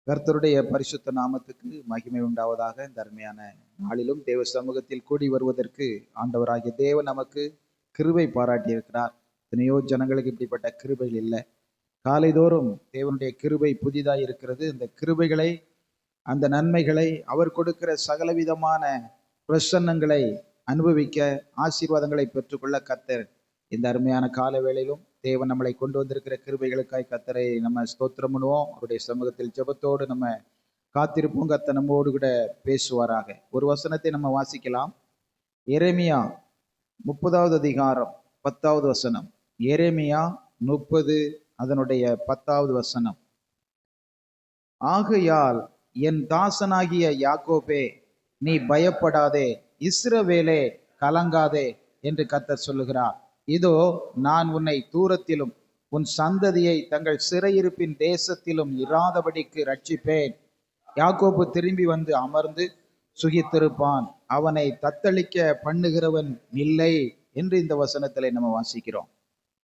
கர்த்தருடைய பரிசுத்த நாமத்துக்கு மகிமை உண்டாவதாக. இந்த அருமையான நாளிலும் தேவ சமூகத்தில் கூடி வருவதற்கு ஆண்டவராகிய தேவன் நமக்கு கிருபை பாராட்டியிருக்கிறார். எத்தனையோ ஜனங்களுக்கு இப்படிப்பட்ட கிருபைகள் இல்லை. காலைதோறும் தேவனுடைய கிருபை புதிதாக இருக்கிறது. அந்த கிருபைகளை, அந்த நன்மைகளை, அவர் கொடுக்கிற சகலவிதமான பிரசன்னங்களை அனுபவிக்க, ஆசீர்வாதங்களை பெற்றுக்கொள்ள கர்த்தர் இந்த அருமையான கால வேளையிலும் தேவன் நம்மளை கொண்டு வந்திருக்கிற கிருபைகளுக்காய் கர்த்தரை நம்ம ஸ்தோத்திரம் பண்ணுவோம். அவருடைய சமூகத்தில் ஜெபத்தோடு நம்ம காத்திருப்போம். கர்த்தர் நம்மோடு கூட பேசுவாராக. ஒரு வசனத்தை நம்ம வாசிக்கலாம். எரேமியா 30வது அதிகாரம் 10வது வசனம். எரேமியா 30 அதனுடைய 10வது வசனம். ஆகையால் என் தாசனாகிய யாக்கோபே, நீ பயப்படாதே, இஸ்ரவேலே கலங்காதே என்று கர்த்தர் சொல்லுகிறார். இதோ நான் உன்னை தூரத்திலும் உன் சந்ததியை தங்கள் சிறையிருப்பின் தேசத்திலும் இராதபடிக்கு ரட்சிப்பேன். யாக்கோபு திரும்பி வந்து அமர்ந்து சுகித்திருப்பான், அவனை தத்தளிக்க பண்ணுகிறவன் இல்லை என்று இந்த வசனத்திலே நம்ம வாசிக்கிறோம்.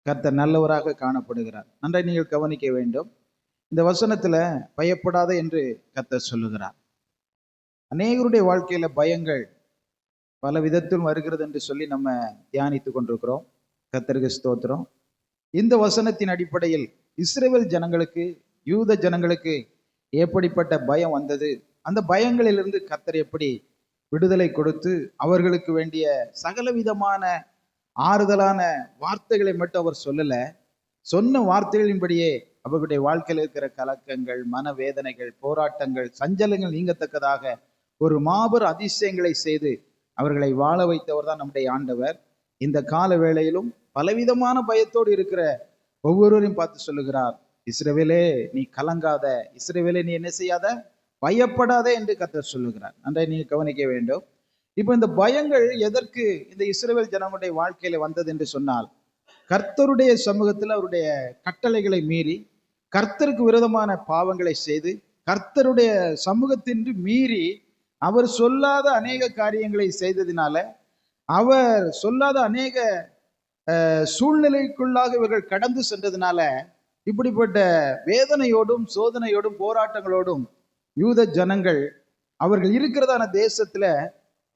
கர்த்தர் நல்லவராக காணப்படுகிறார். நன்றாய் நீங்கள் கவனிக்க வேண்டும். இந்த வசனத்துல பயப்படாத என்று கர்த்தர் சொல்லுகிறார். அநேகருடைய வாழ்க்கையில பயங்கள் பல விதத்தில் வருகிறது என்று சொல்லி நம்ம தியானித்து கொண்டிருக்கிறோம். கர்த்தருக்கு ஸ்தோத்திரம். இந்த வசனத்தின் அடிப்படையில் இஸ்ரவேல் ஜனங்களுக்கு, யூத ஜனங்களுக்கு எப்படிப்பட்ட பயம் வந்தது, அந்த பயங்களிலிருந்து கர்த்தர் எப்படி விடுதலை கொடுத்து அவர்களுக்கு வேண்டிய சகலவிதமான ஆறுதலான வார்த்தைகளை மட்டும் அவர் சொல்லல, சொன்ன வார்த்தைகளின்படியே அவர்களுடைய வாழ்க்கையில் இருக்கிற கலக்கங்கள், மனவேதனைகள், போராட்டங்கள், சஞ்சலங்கள் நீங்கத்தக்கதாக ஒரு மாபெரும் அதிசயங்களை செய்து அவர்களை வாழ வைத்தவர் தான் நம்முடைய ஆண்டவர். இந்த கால வேளையிலும் பலவிதமான பயத்தோடு இருக்கிற ஒவ்வொருவரையும் பார்த்து சொல்லுகிறார், இஸ்ரவேலே நீ கலங்காத, இஸ்ரவேலே நீ என்ன செய்யாத, பயப்படாத என்று கர்த்தர் சொல்லுகிறார். நன்றாய் நீங்க கவனிக்க வேண்டும். இப்போ இந்த பயங்கள் எதற்கு இந்த இஸ்ரவேல் ஜனங்களுடைய வாழ்க்கையில வந்தது என்று சொன்னால், கர்த்தருடைய சமூகத்தில் அவருடைய கட்டளைகளை மீறி, கர்த்தருக்கு விரோதமான பாவங்களை செய்து, கர்த்தருடைய சமூகத்தின்றி மீறி அவர் சொல்லாத அநேக காரியங்களை செய்ததினால, அவர் சொல்லாத அநேக சூழ்நிலைக்குள்ளாக இவர்கள் கடந்து சென்றதுனால, இப்படிப்பட்ட வேதனையோடும் சோதனையோடும் போராட்டங்களோடும் யூத ஜனங்கள் அவர்கள் இருக்கிறதான தேசத்துல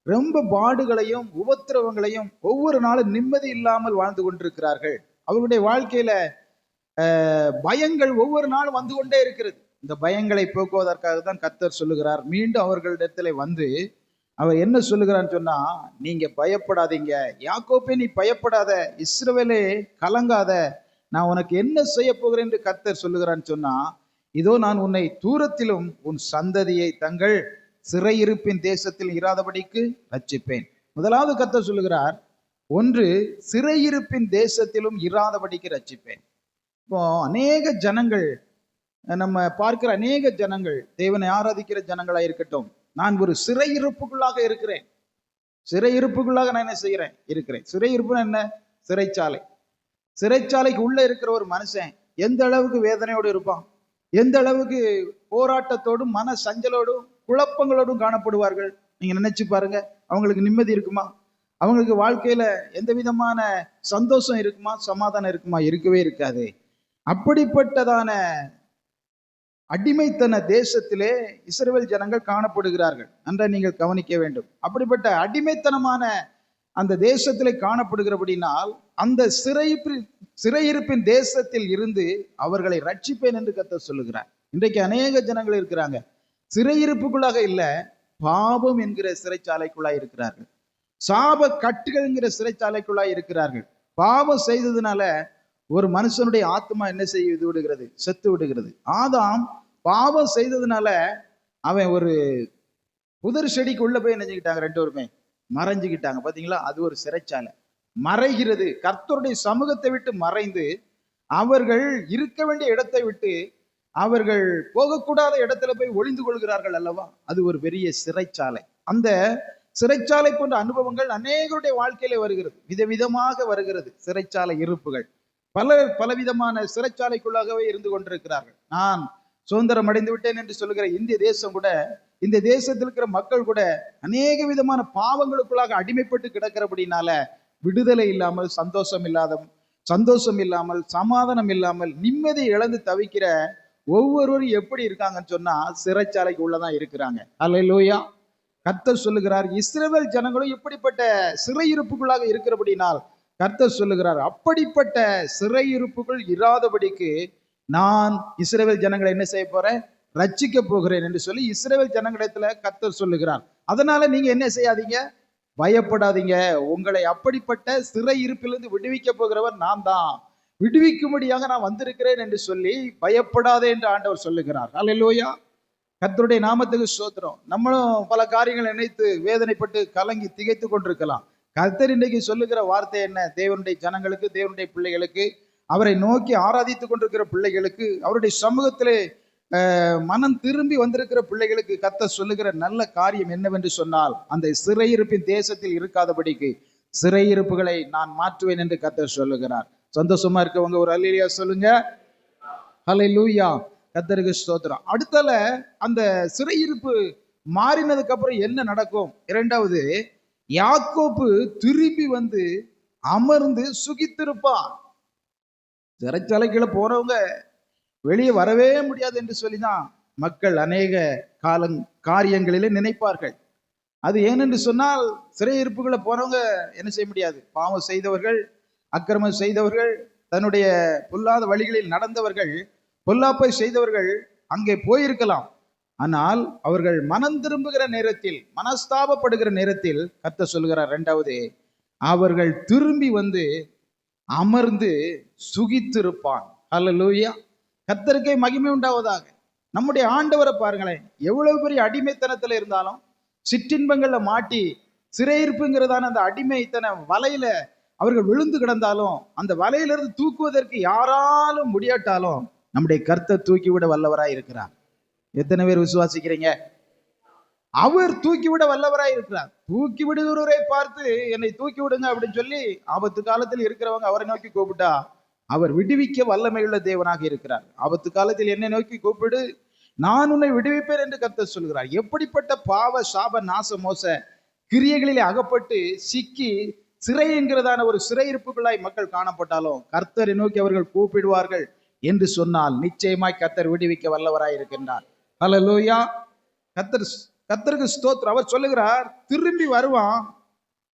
ரொம்ப பாடுகளையும் உபத்திரவங்களையும் ஒவ்வொரு நாளும் நிம்மதி இல்லாமல் வாழ்ந்து கொண்டிருக்கிறார்கள். அவர்களுடைய வாழ்க்கையில பயங்கள் ஒவ்வொரு நாளும் வந்து கொண்டே இருக்கிறது. இந்த பயங்களை போக்குவதற்காக தான் கர்த்தர் சொல்லுகிறார், மீண்டும் அவர்களிடத்துல வந்து அவர் என்ன சொல்லுகிறான்னு சொன்னா, நீங்க பயப்படாதீங்க, யாக்கோபே நீ பயப்படாத, இஸ்ரவேலே கலங்காத, நான் உனக்கு என்ன செய்ய போகிறேன் என்று கர்த்தர் சொல்லுகிறான்னு சொன்னா, இதோ நான் உன்னை தூரத்திலும் உன் சந்ததியை தங்கள் சிறையிருப்பின் தேசத்தில் இராதபடிக்கு ரட்சிப்பேன். முதலாவது கர்த்தர் சொல்லுகிறார், ஒன்று, சிறையிருப்பின் தேசத்திலும் இராதபடிக்கு ரட்சிப்பேன். இப்போ அநேக ஜனங்கள், நம்ம பார்க்கிற அநேக ஜனங்கள், தேவனை ஆராதிக்கிற ஜனங்களா இருக்கட்டும், நான் ஒரு சிறையிருப்புக்குள்ளாக இருக்கிறேன். சிறையிருப்புக்குள்ளாக நான் என்ன செய்கிறேன், இருக்கிறேன். சிறையிருப்புன்னு என்ன? சிறைச்சாலை. சிறைச்சாலைக்கு உள்ள இருக்கிற ஒரு மனுஷன் எந்த அளவுக்கு வேதனையோடு இருப்பான், எந்த அளவுக்கு போராட்டத்தோடும் மன சஞ்சலோடும் குழப்பங்களோடும் காணப்படுவார்கள். நீங்க நினைச்சு பாருங்க. அவங்களுக்கு நிம்மதி இருக்குமா? அவங்களுக்கு வாழ்க்கையில எந்த விதமான சந்தோஷம் இருக்குமா, சமாதானம் இருக்குமா? இருக்கவே இருக்காது. அப்படிப்பட்டதான அடிமைத்தன தேசத்திலே இஸ்ரவேல் ஜனங்கள் காணப்படுகிறார்கள். நன்றாக நீங்கள் கவனிக்க வேண்டும். அப்படிப்பட்ட அடிமைத்தனமான அந்த தேசத்திலே காணப்படுகிறபடினால், அந்த சிறையிருப்பின் தேசத்தில் இருந்து அவர்களை ரட்சிப்பேன் என்று கர்த்தர் சொல்லுகிறார். இன்றைக்கு அநேக ஜனங்கள் இருக்கிறாங்க, சிறையிருப்புக்குள்ளாக இல்ல, பாவம் என்கிற சிறைச்சாலைக்குள்ளாய் இருக்கிறார்கள். சாப கட்டுகள் என்கிற சிறைச்சாலைக்குள்ளாய் இருக்கிறார்கள். பாவம் செய்ததுனால ஒரு மனுஷனுடைய ஆத்மா என்ன செய்து விடுகிறது, செத்து விடுகிறது. ஆதாம் பாவம் செய்ததுனால அவன் ஒரு புதர் செடிக்குள்ள போய் நினைச்சுக்கிட்டாங்க, ரெண்டு பேருமே மறைஞ்சுக்கிட்டாங்க. பாத்தீங்களா? அது ஒரு சிறைச்சாலை. மறைகிறது, கர்த்தருடைய சமூகத்தை விட்டு மறைந்து அவர்கள் இருக்க வேண்டிய இடத்தை விட்டு அவர்கள் போகக்கூடாத இடத்துல போய் ஒளிந்து கொள்கிறார்கள் அல்லவா? அது ஒரு பெரிய சிறைச்சாலை. அந்த சிறைச்சாலை போன்ற அனுபவங்கள் அநேகருடைய வாழ்க்கையில வருகிறது, விதவிதமாக வருகிறது. சிறைச்சாலை இருப்புகள் பலவிதமான சிறைச்சாலைக்குள்ளாகவே இருந்து கொண்டிருக்கிறார்கள். நான் சுதந்திரம் அடைந்து விட்டேன் என்று சொல்லுகிற இந்திய தேசம் கூட, இந்த தேசத்தில் இருக்கிற மக்கள் கூட அநேக விதமான பாவங்களுக்குள்ளாக அடிமைப்பட்டு கிடக்கிறபடினால விடுதலை இல்லாமல், சந்தோஷம் இல்லாமல், சமாதானம் இல்லாமல், நிம்மதி இழந்து தவிக்கிற ஒவ்வொருவரும் எப்படி இருக்காங்கன்னு சொன்னா சிறைச்சாலைக்கு உள்ளதான் இருக்கிறாங்க. அல்லேலூயா. கர்த்தர் சொல்லுகிறார், இஸ்ரவேல் ஜனங்களும் இப்படிப்பட்ட சிறையிருப்புகளாக இருக்கிறபடினால் கர்த்தர் சொல்லுகிறார், அப்படிப்பட்ட சிறையிருப்புகள் இராதபடிக்கு நான் இஸ்ரவேல் ஜனங்களை என்ன செய்ய போறேன், ரட்சிக்க போகிறேன் என்று சொல்லி இஸ்ரவேல் ஜனங்களிடத்துல கர்த்தர் சொல்லுகிறார். அதனால நீங்க என்ன செய்யாதீங்க, பயப்படாதீங்க. உங்களை அப்படிப்பட்ட சிறையிருப்பிலிருந்து விடுவிக்க போகிறவர் நான் தான், விடுவிக்கும்படியாக நான் வந்திருக்கிறேன் என்று சொல்லி பயப்படாதே என்று ஆண்டவர் சொல்லுகிறார். அல்லேலூயா. கர்த்தருடைய நாமத்துக்கு ஸ்தோத்திரம். நம்மளும் பல காரியங்களை நினைத்து வேதனைப்பட்டு கலங்கி திகைத்து கொண்டிருக்கலாம். கர்த்தர் இன்றைக்கு சொல்லுகிற வார்த்தை என்ன? தேவனுடைய ஜனங்களுக்கு, தேவனுடைய பிள்ளைகளுக்கு, அவரை நோக்கி ஆராதித்துக் கொண்டிருக்கிற பிள்ளைகளுக்கு, அவருடைய சமூகத்திலே மனம் திரும்பி வந்திருக்கிற பிள்ளைகளுக்கு கர்த்தர் சொல்லுகிற நல்ல காரியம் என்னவென்று சொன்னால், அந்த சிறையிருப்பின் தேசத்தில் இருக்காதபடிக்கு சிறையிருப்புகளை நான் மாற்றுவேன் என்று கர்த்தர் சொல்லுகிறார். சந்தோஷமா இருக்கவங்க ஒரு அல்லேலூயா சொல்லுங்க. ஹல்லேலூயா. கர்த்தருக்கு ஸ்தோத்திரம். அடுத்தல அந்த சிறையிருப்பு மாறினதுக்கு அப்புறம் என்ன நடக்கும்? இரண்டாவது, யாக்கோபு திரும்பி வந்து அமர்ந்து சுகித்திருப்பான். சிறைச்சாலைக்குள்ள போறவங்க வெளியே வரவே முடியாது என்று சொல்லிதான் மக்கள் அநேக காரியங்களிலே நினைப்பார்கள். அது ஏனென்று சொன்னால், சிறையிருப்புகளை போறவங்க என்ன செய்ய முடியாது, பாவம் செய்தவர்கள், அக்கிரமம் செய்தவர்கள், தன்னுடைய பொல்லாத வழிகளில் நடந்தவர்கள், பொல்லாப்பை செய்தவர்கள் அங்கே போயிருக்கலாம். ஆனால் அவர்கள் மனம் திரும்புகிற நேரத்தில், மனஸ்தாபப்படுகிற நேரத்தில் கர்த்தர் சொல்கிறார், இரண்டாவது, அவர்கள் திரும்பி வந்து அமர்ந்து சுகித்திருப்பான். அல்லேலூயா. கர்த்தருக்கே மகிமை உண்டாவதாக. நம்முடைய ஆண்டவரை பாருங்களேன், எவ்வளவு பெரிய அடிமைத்தனத்துல இருந்தாலும், சிற்றின்பங்கள்ல மாட்டி சிறையிருப்புங்கிறதான அந்த அடிமைத்தன வலையில அவர்கள் விழுந்து கிடந்தாலும், அந்த வலையிலிருந்து தூக்குவதற்கு யாராலும் முடியாட்டாலும் நம்முடைய கர்த்தர் தூக்கிவிட வல்லவராய் இருக்கிறார். எத்தனை பேர் விசுவாசிக்கிறீங்க? அவர் தூக்கிவிட வல்லவராய் இருக்கிறார். தூக்கி விடுகிறவரை பார்த்து என்னை தூக்கி விடுங்க அப்படின்னு சொல்லி ஆபத்து காலத்தில் இருக்கிறவங்க அவரை நோக்கி கூப்பிட்டா அவர் விடுவிக்க வல்லமையுள்ள தேவனாக இருக்கிறார். ஆபத்து காலத்தில் என்னை நோக்கி கூப்பிடு, நான் உன்னை விடுவிப்பேன் என்று கர்த்தர் சொல்கிறார். எப்படிப்பட்ட பாவ சாப நாச மோச கிரியைகளிலே அகப்பட்டு சிக்கி சிறை என்கிறதான ஒரு சிறையிருப்புகளாய் மக்கள் காணப்பட்டாலும் கர்த்தரை நோக்கி அவர்கள் கூப்பிடுவார்கள் என்று சொன்னால் நிச்சயமாய் கர்த்தர் விடுவிக்க வல்லவராய் இருக்கின்றார். அல்லேலூயா. கர்த்தருக்கு ஸ்தோத்திரம். அவர் சொல்லுகிறார், திரும்பி வருவான்,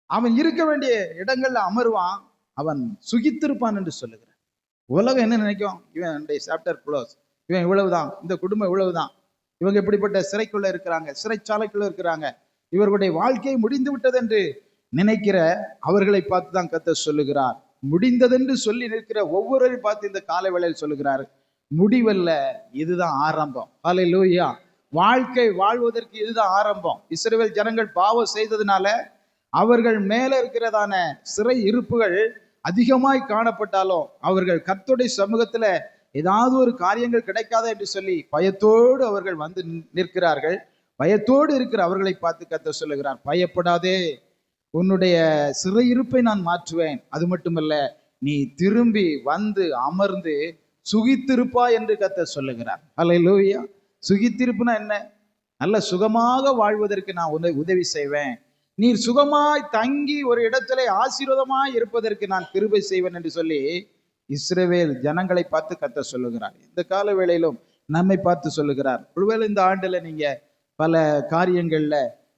அவன் இருக்க வேண்டிய இடங்கள்ல அமருவான், அவன் சுகித்திருப்பான் என்று சொல்லுகிறார். உலகம் என்ன நினைக்கும்? இவன் சாப்டர் க்ளோஸ், இவன் இவ்வளவுதான், இந்த குடும்பம் இவ்வளவுதான், இவங்க இப்படிப்பட்ட சிறைக்குள்ள இருக்கிறாங்க, சிறைச்சாலைக்குள்ள இருக்கிறாங்க, இவர்களுடைய வாழ்க்கை முடிந்து விட்டது என்று நினைக்கிற அவர்களை பார்த்து தான் கர்த்தர் சொல்லுகிறார். முடிந்ததென்று சொல்லி நிற்கிற ஒவ்வொருவரையும் பார்த்து இந்த காலை வேளையில் சொல்லுகிறார், முடிவல்ல, இதுதான் ஆரம்பம். அல்லேலூயா. வாழ்க்கை வாழ்வதற்கு இதுதான் ஆரம்பம். இஸ்ரவேல் ஜனங்கள் பாவம் செய்ததுனால அவர்கள் மேல இருக்கிறதான சிறை இருப்புகள் அதிகமாய் காணப்பட்டாலும் அவர்கள் கர்த்தருடைய சமூகத்துல ஏதாவது ஒரு காரியங்கள் கிடைக்காத என்று சொல்லி பயத்தோடு அவர்கள் வந்து நிற்கிறார்கள். பயத்தோடு இருக்கிற அவர்களை பார்த்து கர்த்தர் சொல்லுகிறார், பயப்படாதே, உன்னுடைய சிறையிருப்பை நான் மாற்றுவேன். அது மட்டுமல்ல, நீ திரும்பி வந்து அமர்ந்து சுகித்திருப்பா என்று கர்த்தர் சொல்லுகிறார். அல்லேலூயா. சுகித்திருப்புனா என்ன? நல்ல சுகமாக வாழ்வதற்கு நான் உதவி செய்வேன். நீர் சுகமாய் தங்கி ஒரு இடத்துல ஆசீர்வாதமாய் இருப்பதற்கு நான் கிருபை செய்வேன் என்று சொல்லி இஸ்ரவேல் ஜனங்களை பார்த்து கர்த்தர் சொல்லுகிறார். இந்த கால வேளையிலும் நம்மை பார்த்து சொல்லுகிறார். ஒருவேளை இந்த ஆண்டுல நீங்க பல காரியங்கள்ல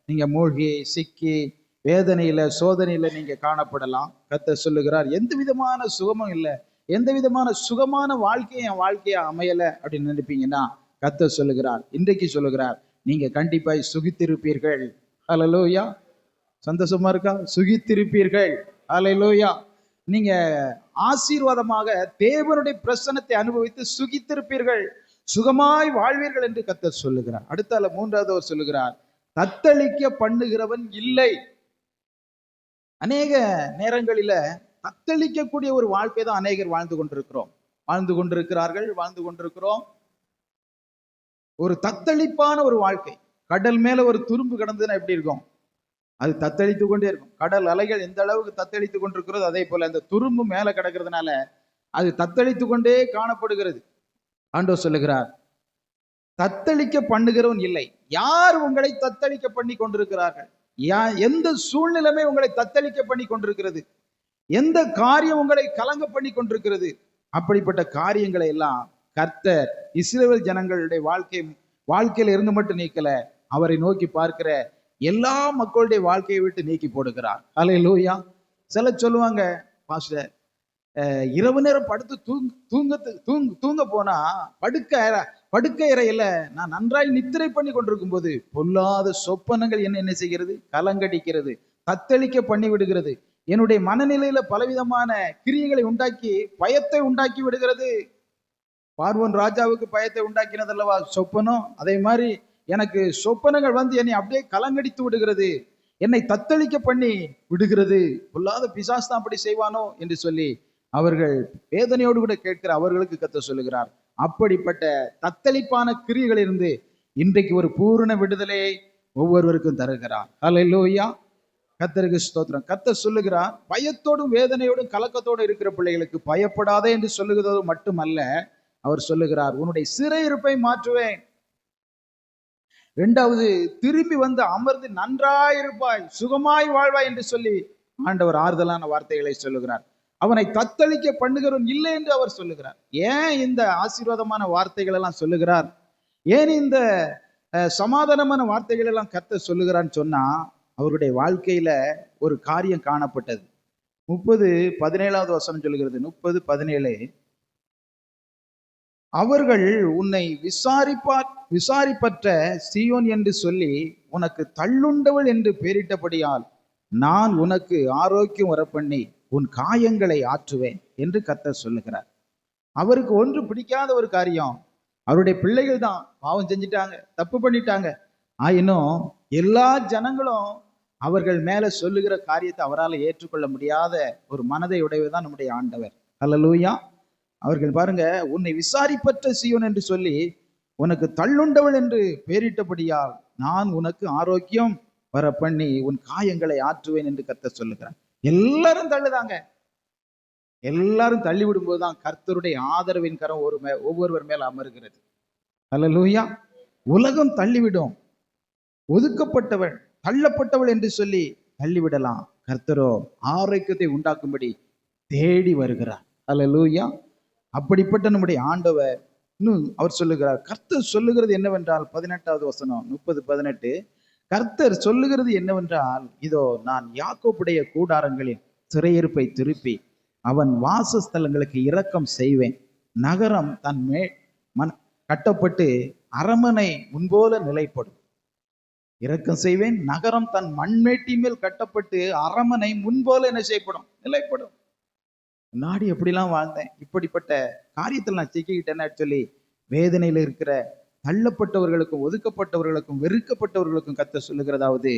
நீங்க மூழ்கி சிக்கி வேதனையில சோதனையில நீங்க காணப்படலாம். கர்த்தர் சொல்லுகிறார், எந்த விதமான சுகமும் இல்லை, எந்த விதமான சுகமான வாழ்க்கையை என் வாழ்க்கையா அமையல அப்படின்னு நினைப்பீங்கன்னா கர்த்தர் சொல்லுகிறார், இன்றைக்கு சொல்லுகிறார், நீங்க கண்டிப்பாய் சுகித்திருப்பீர்கள். அல்லேலூயா. சந்தோஷமா இருக்கா? சுகித்திருப்பீர்கள். அல்லேலூயா. நீங்க ஆசீர்வாதமாக தேவனுடைய பிரசன்னத்தை அனுபவித்து சுகித்திருப்பீர்கள், சுகமாய் வாழ்வீர்கள் என்று கர்த்தர் சொல்லுகிறார். அடுத்தால மூன்றாவது அவர் சொல்லுகிறார், தத்தளிக்க பண்ணுகிறவன் இல்லை. அநேக நேரங்களில தத்தளிக்கக்கூடிய ஒரு வாழ்க்கை தான் அநேகர் வாழ்ந்து கொண்டிருக்கிறோம். ஒரு தத்தளிப்பான ஒரு வாழ்க்கை. கடல் மேல ஒரு துரும்பு கிடந்ததுன்னா எப்படி இருக்கும்? அது தத்தளித்து கொண்டே இருக்கும். கடல் அலைகள் எந்த அளவுக்கு தத்தளித்து கொண்டிருக்கிறதோ அதே போல அந்த துரும்பு மேல கிடக்கிறதுனால அது தத்தளித்து கொண்டே காணப்படுகிறது. ஆண்டவர் சொல்லுகிறார், தத்தளிக்க பண்ணுகிறவன் இல்லை. யார் உங்களை தத்தளிக்க பண்ணி கொண்டிருக்கிறார்கள்? எந்த சூழ்நிலைமை உங்களை தத்தளிக்க பண்ணி கொண்டிருக்கிறது? எந்த காரியம் உங்களை கலங்க பண்ணி கொண்டிருக்கிறது? அப்படிப்பட்ட காரியங்களை எல்லாம் கர்த்தர் இஸ்ரவேல் ஜனங்களுடைய வாழ்க்கையில இருந்து மட்டும் நீக்கல, அவரை நோக்கி பார்க்கிற எல்லா மக்களுடைய வாழ்க்கையை விட்டு நீக்கி போடுகிறார். அல்லேலூயா. சில சொல்லுவாங்க, பாஸ்டர் இரவு நேரம் படுத்து தூங்க போனா படுக்கை அறையில நான் நன்றாய் நித்திரை பண்ணி கொண்டிருக்கும் போது பொல்லாத சொப்பனங்கள் என்ன செய்கிறது, கலங்கடிக்கிறது, தத்தளிக்க பண்ணி விடுகிறது, என்னுடைய மனநிலையில பலவிதமான கிரியைகளை உண்டாக்கி பயத்தை உண்டாக்கி விடுகிறது. பார்வோன் ராஜாவுக்கு பயத்தை உண்டாக்கினது அல்லவா சொப்பனம்? அதே மாதிரி எனக்கு சொப்பனங்கள் வந்து என்னை அப்படியே கலங்கடித்து விடுகிறது, என்னை தத்தளிக்க பண்ணி விடுகிறது. பொல்லாத பிசாசு தான் அப்படி செய்வானோ என்று சொல்லி அவர்கள் வேதனையோடு கூட கேட்கிற அவர்களுக்கு கர்த்தர் சொல்லுகிறார், அப்படிப்பட்ட தத்தளிப்பான கிரியைகளிலிருந்து இன்றைக்கு ஒரு பூரண விடுதலையை ஒவ்வொருவருக்கும் தருகிறார். அல்லேலூயா. கர்த்தருக்கு ஸ்தோத்திரம். கர்த்தர் சொல்லுகிறார், பயத்தோடும் வேதனையோடும் கலக்கத்தோடும் இருக்கிற பிள்ளைகளுக்கு பயப்படாதே என்று சொல்லுகிறது மட்டுமல்ல, அவர் சொல்லுகிறார், உன்னுடைய சிறையிருப்பை மாற்றுவேன். இரண்டாவது, திரும்பி வந்து அமர்ந்து நன்றாயிருப்பாய், சுகமாய் வாழ்வாய் என்று சொல்லி ஆண்டவர் ஆறுதலான வார்த்தைகளை சொல்லுகிறார். அவனை தத்தளிக்க பண்ணுகிறவன் இல்லை என்று அவர் சொல்லுகிறார். ஏன் இந்த ஆசீர்வாதமான வார்த்தைகள் எல்லாம் சொல்லுகிறார்? ஏன் இந்த சமாதானமான வார்த்தைகள் எல்லாம் கர்த்தர் சொல்லுகிறான்னு சொன்னா, அவருடைய வாழ்க்கையில ஒரு காரியம் காணப்பட்டது. 30:17 வசனம் சொல்லுகிறது. 30:17, அவர்கள் உன்னை விசாரிப்பற்ற சீயோன் என்று சொல்லி உனக்கு தள்ளுண்டவள் என்று பெயரிட்டபடியால் நான் உனக்கு ஆரோக்கியம் வரப்பண்ணி உன் காயங்களை ஆற்றுவேன் என்று கர்த்தர் சொல்லுகிறார். அவருக்கு ஒன்று பிடிக்காத ஒரு காரியம், அவருடைய பிள்ளைகள் தான் பாவம் செஞ்சிட்டாங்க, தப்பு பண்ணிட்டாங்க. ஆயினும் எல்லா ஜனங்களும் அவர்கள் மேல சொல்லுகிற காரியத்தை அவரால் ஏற்றுக்கொள்ள முடியாத ஒரு மனதை உடையவர்தான் நம்முடைய ஆண்டவர். அல்லேலூயா. அவர்கள் பாருங்க, உன்னை விசாரிப்பற்ற சீயோன் என்று சொல்லி உனக்கு தள்ளுண்டவள் என்று பெயரிட்டபடியால் நான் உனக்கு ஆரோக்கியம் வர பண்ணி உன் காயங்களை ஆற்றுவேன் என்று கர்த்தர் சொல்லுகிறார். எல்லாரும் தள்ளுதாங்க. எல்லாரும் தள்ளி விடும்போதுதான் கர்த்தருடைய ஆதரவின் கரம் ஒவ்வொருவர் மேல அமர்கிறது. அல்லேலூயா. உலகம் தள்ளிவிடும், ஒதுக்கப்பட்டவள் தள்ளப்பட்டவள் என்று சொல்லி தள்ளிவிடலாம். கர்த்தரோ ஆரோக்கியத்தை உண்டாக்கும்படி தேடி வருகிறார். அல்லேலூயா. அப்படிப்பட்ட நம்முடைய ஆண்டவர் இன்னும் அவர் சொல்லுகிறார். கர்த்தர் சொல்லுகிறது என்னவென்றால் 18வது வசனம் 30:18, கர்த்தர் சொல்லுகிறது என்னவென்றால், இதோ நான் யாக்கோபுடைய கூடாரங்களின் சிறையிருப்பை திருப்பி அவன் வாசஸ்தலங்களுக்கு இரக்கம் செய்வேன். நகரம் தன் கட்டப்பட்டு அரமனை முன்போல நிலைப்படும். இரக்கம் செய்வேன், நகரம் தன் மண்மேட்டி மேல் கட்டப்பட்டு அரமனை முன்போல என்ன செய்யப்படும், நிலைப்படும். முன்னாடி எப்படிலாம் வாழ்ந்தேன், இப்படிப்பட்ட காரியத்தில் நான் சிக்கிக்கிட்டேன்னு சொல்லி வேதனையில் இருக்கிற தள்ளப்பட்டவர்களுக்கும் ஒதுக்கப்பட்டவர்களுக்கும் வெறுக்கப்பட்டவர்களுக்கும் கர்த்தர் சொல்லுகிறதாவது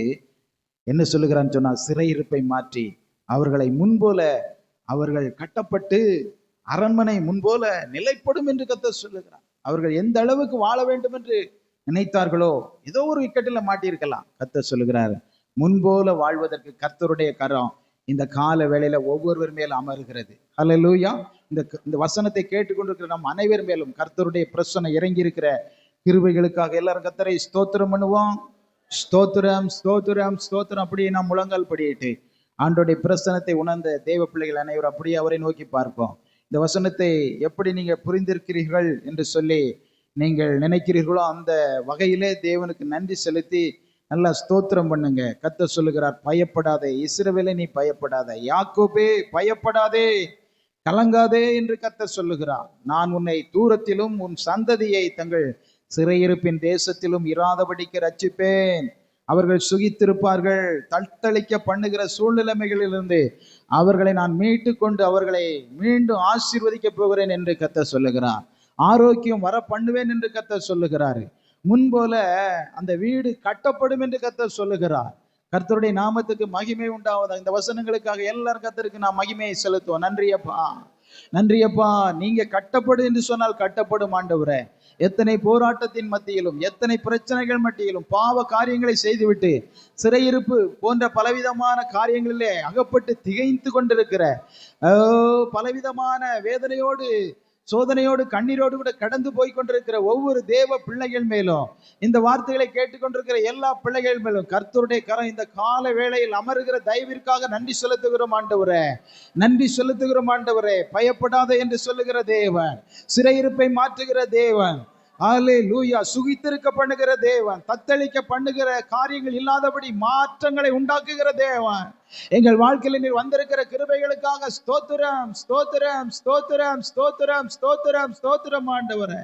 என்ன சொல்லுகிறான்னு சொன்னா, சிறையிருப்பை மாற்றி அவர்களை முன்போல அவர்கள் கட்டப்பட்டு அரண்மனை முன்போல நிலைப்படும் என்று கர்த்தர் சொல்லுகிறார். அவர்கள் எந்த அளவுக்கு வாழ வேண்டும் என்று நினைத்தார்களோ ஏதோ ஒரு இக்கட்டில் மாட்டியிருக்கலாம். கர்த்தர் சொல்லுகிறார், முன்போல வாழ்வதற்கு கர்த்தருடைய கரம் இந்த கால வேளையில ஒவ்வொருவர் மேல் அமர்கிறது. அல்லேலூயா. இந்த வசனத்தை கேட்டுக்கொண்டிருக்கிற நம் அனைவர் மேலும் கர்த்தருடைய பிரசன்னம் இறங்கி இருக்கிற கிருபைகளுக்காக எல்லாரும் கர்த்தரை ஸ்தோத்திரம் பண்ணுவோம். ஸ்தோத்திரம் ஸ்தோத்திரம் ஸ்தோத்திரம். அப்படியே நாம் முழங்கால் படியிட்டு ஆண்டோடைய பிரசனத்தை உணர்ந்த தேவ பிள்ளைகள் அனைவரும் அப்படியே அவரை நோக்கி பார்ப்போம். இந்த வசனத்தை எப்படி நீங்க புரிந்திருக்கிறீர்கள் என்று சொல்லி நீங்கள் நினைக்கிறீர்களோ அந்த வகையிலே தேவனுக்கு நன்றி செலுத்தி நல்லா ஸ்தோத்திரம் பண்ணுங்க. கர்த்தர் சொல்லுகிறார், பயப்படாதே இஸ்ரவேலே, நீ பயப்படாதே, யாக்கோபே பயப்படாதே, கலங்காதே என்று கர்த்தர் சொல்லுகிறார். நான் உன்னை தூரத்திலும் உன் சந்ததியை தங்கள் சிறையிருப்பின் தேசத்திலும் இராதபடிக்கு ரட்சிப்பேன். அவர்கள் சுகித்திருப்பார்கள். தத்தளிக்க பண்ணுகிற சூழ்நிலைமைகளிலிருந்து அவர்களை நான் மீட்டு கொண்டு அவர்களை மீண்டும் ஆசீர்வதிக்க போகிறேன் என்று கர்த்தர் சொல்லுகிறார். ஆரோக்கியம் வர பண்ணுவேன் என்று கர்த்தர் சொல்லுகிறார். முன்போல அந்த வீடு கட்டப்படும் என்று கர்த்தர் சொல்லுகிறார். கர்த்தருடைய நாமத்துக்கு மகிமை உண்டாவதா. இந்த வசனங்களுக்காக எல்லாரும் கர்த்தருக்கு நான் மகிமையை செலுத்துவோம். நன்றியப்பா, நன்றியப்பா. நீங்க கட்டப்படும் என்று சொன்னால் கட்டப்படும் ஆண்டவரே. எத்தனை போராட்டத்தின் மத்தியிலும் எத்தனை பிரச்சனைகள் மத்தியிலும் பாவ காரியங்களை செய்துவிட்டு சிறையிருப்பு போன்ற பலவிதமான காரியங்களிலே அகப்பட்டு திகைத்து கொண்டிருக்கிற பலவிதமான வேதனையோடு சோதனையோடு கண்ணீரோடு கூட கடந்து போய் கொண்டிருக்கிற ஒவ்வொரு தேவ பிள்ளைகள் மேலும், இந்த வார்த்தைகளை கேட்டுக்கொண்டிருக்கிற எல்லா பிள்ளைகள் மேலும் கர்த்தருடைய கரம் இந்த கால வேளையில் அமருகிற தயவிற்காக நன்றி செலுத்துகிறோம் ஆண்டவரே. நன்றி செலுத்துகிறோம் ஆண்டவரே. பயப்படாத என்று சொல்லுகிற தேவன், சிறையிருப்பை மாற்றுகிற தேவன், அல்லேலூயா, சுகித்திருக்க பண்ணுகிற தேவன், தத்தளிக்க பண்ணுகிற காரியங்கள் இல்லாதபடி மாற்றங்களை உண்டாக்குகிற தேவன், எங்கள் வாழ்க்கையில் நீர் வந்திருக்கிற கிருபைகளுக்காக ஸ்தோத்திரம், ஸ்தோத்திரம், ஸ்தோத்திரம், ஸ்தோத்திரம், ஸ்தோத்திரம், ஸ்தோத்திரம் ஆண்டவரே.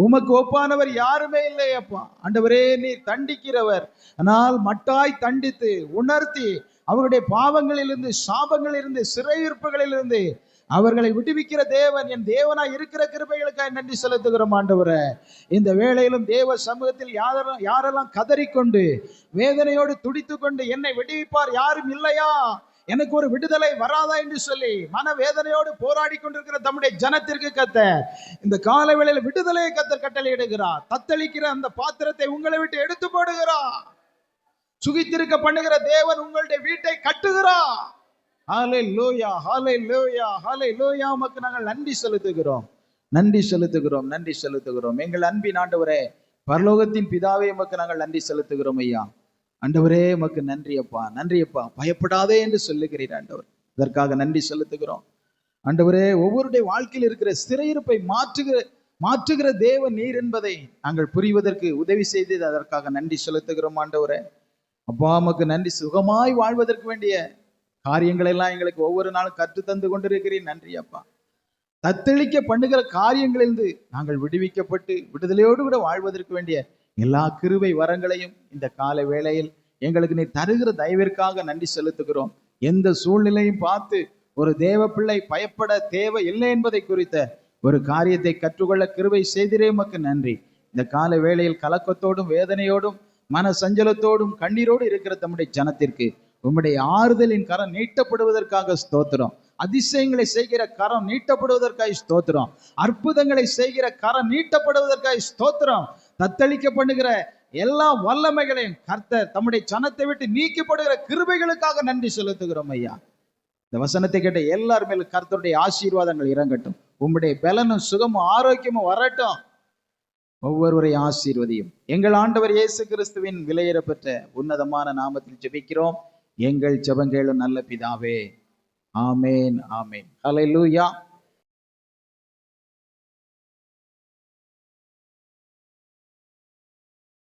உமக்கு ஒப்பானவர் யாருமே இல்லை அப்பா. ஆண்டவரே, நீர் தண்டிக்கிறவர், ஆனால் மட்டாய் தண்டித்து உணர்த்தி அவருடைய பாவங்களிலிருந்து, சாபங்களிலிருந்து, சிறையிருப்புகளிலிருந்து அவர்களை விடுவிக்கிற தேவன், என் தேவனாய் இருக்கிற கிருபைகளுக்காக நன்றி செலுத்துகிறோம் ஆண்டவரே. இந்த வேளையிலும் தேவ சமூகத்தில் யாரெல்லாம் கதறிக்கொண்டு வேதனையோடு துடித்து கொண்டு என்னை விடுவிப்பார் யாரும் இல்லையா, எனக்கு ஒரு விடுதலை வராதா என்று சொல்லி மனவேதனையோடு போராடி கொண்டிருக்கிற தம்முடைய ஜனத்திற்கு கர்த்தர் இந்த கால வேளையில் விடுதலையை கர்த்தர் கட்டளையிடுகிறார். தத்தளிக்கிற அந்த பாத்திரத்தை உங்களை விட்டு எடுத்து போடுகிறார். சுகித்திருக்க பண்ணுகிற தேவன் உங்களுடைய வீட்டை கட்டுகிறார். ஹல்லேலூயா, ஹல்லேலூயா, ஹல்லேலூயா. உமக்கு நாங்கள் நன்றி செலுத்துகிறோம், நன்றி செலுத்துகிறோம், நன்றி செலுத்துகிறோம். எங்கள் அன்பின் ஆண்டவரே, பரலோகத்தின் பிதாவே, உமக்கு நாங்கள் நன்றி செலுத்துகிறோம் ஐயா. ஆண்டவரே, உமக்கு நன்றி அப்பா, நன்றி அப்பா. பயப்படாதே என்று சொல்லுகிறீர் ஆண்டவர், இதற்காக நன்றி செலுத்துகிறோம் ஆண்டவரே. ஒவ்வொருடைய வாழ்க்கையில் இருக்கிற சிறையிருப்பை மாற்றுகிற தேவன் நீர் என்பதை நாங்கள் புரிவதற்கு உதவி செய்து அதற்காக நன்றி செலுத்துகிறோம் ஆண்டவரே. அப்பா, உமக்கு நன்றி. சுகமாய் வாழ்வதற்கு வேண்டிய காரியங்கள் எல்லாம் எங்களுக்கு ஒவ்வொரு நாளும் கற்று தந்து கொண்டிருக்கிறேன். நன்றி அப்பா. தத்தளிக்க பண்ணுகிற காரியங்களிலிருந்து நாங்கள் விடுவிக்கப்பட்டு விடுதலையோடு கூட வாழ்வதற்கு வேண்டிய எல்லா கிருபை வரங்களையும் இந்த கால வேளையில் எங்களுக்கு நீ தருகிற தயவிற்காக நன்றி செலுத்துகிறோம். எந்த சூழ்நிலையும் பார்த்து ஒரு தேவ பிள்ளை பயப்பட தேவை இல்லை என்பதை குறித்த ஒரு காரியத்தை கற்றுக்கொள்ள கிருபை செய்திரே உமக்கு நன்றி. இந்த கால வேளையில் கலக்கத்தோடும் வேதனையோடும் மன சஞ்சலத்தோடும் கண்ணீரோடு இருக்கிற தம்முடைய ஜனத்திற்கு உம்முடைய ஆறுதலின் கரம் நீட்டப்படுவதற்காக ஸ்தோத்திரம். அதிசயங்களை செய்கிற கரம் நீட்டப்படுவதற்காக ஸ்தோத்திரம். அற்புதங்களை செய்கிற கரம் நீட்டப்படுவதற்காக ஸ்தோத்திரம். தத்தளிக்க பண்ணுகிற எல்லா வல்லமைகளையும் கர்த்தர் தம்முடைய ஜனத்தை விட்டு நீக்கப்படுகிற கிருபைகளுக்காக நன்றி செலுத்துகிறோம் ஐயா. இந்த வசனத்தை கேட்ட எல்லார் மேலும் கர்த்தருடைய ஆசீர்வாதங்கள் இறங்கட்டும். உம்முடைய பலனும் சுகமும் ஆரோக்கியமும் வரட்டும். ஒவ்வொருவரை ஆசீர்வதியும். எங்கள் ஆண்டவர் இயேசு கிறிஸ்துவின் விலையேறப்பெற்ற உன்னதமான நாமத்தில் ஜெபிக்கிறோம் எங்கள் ஜெபங்கேளும் நல்ல பிதாவே. ஆமேன், ஆமேன். ஹல்லேலூயா.